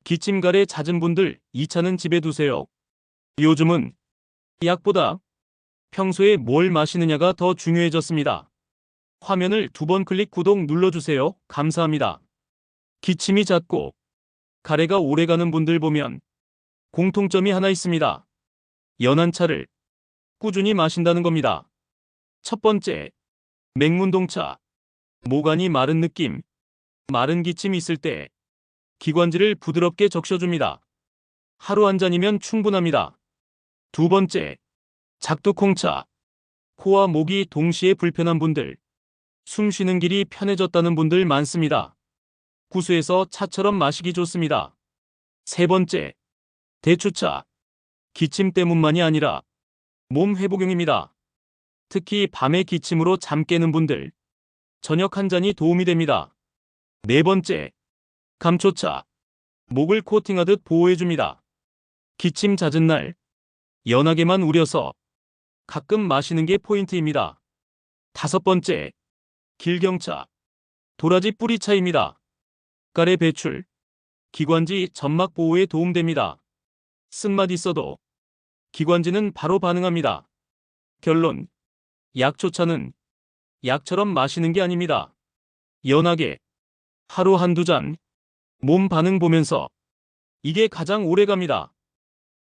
기침 가래 잦은 분들 이 차는 집에 두세요. 요즘은 약보다 평소에 뭘 마시느냐가 더 중요해졌습니다. 화면을 2번 클릭 구독 눌러주세요. 감사합니다. 기침이 잦고 가래가 오래가는 분들 보면 공통점이 하나 있습니다. 연한 차를 꾸준히 마신다는 겁니다. 첫 번째, 맹문동차. 모간이 마른 느낌. 마른 기침이 있을 때 기관지를 부드럽게 적셔줍니다. 하루 한 잔이면 충분합니다. 두 번째, 작두콩차. 코와 목이 동시에 불편한 분들, 숨 쉬는 길이 편해졌다는 분들 많습니다. 구수해서 차처럼 마시기 좋습니다. 세 번째, 대추차. 기침 때문만이 아니라 몸 회복용입니다. 특히 밤에 기침으로 잠 깨는 분들, 저녁 한 잔이 도움이 됩니다. 네 번째, 감초차. 목을 코팅하듯 보호해줍니다. 기침 잦은 날, 연하게만 우려서 가끔 마시는 게 포인트입니다. 다섯 번째, 길경차. 도라지 뿌리차입니다. 가래 배출, 기관지 점막 보호에 도움됩니다. 쓴맛 있어도 기관지는 바로 반응합니다. 결론, 약초차는 약처럼 마시는 게 아닙니다. 연하게, 하루 한두 잔, 몸 반응 보면서 이게 가장 오래 갑니다.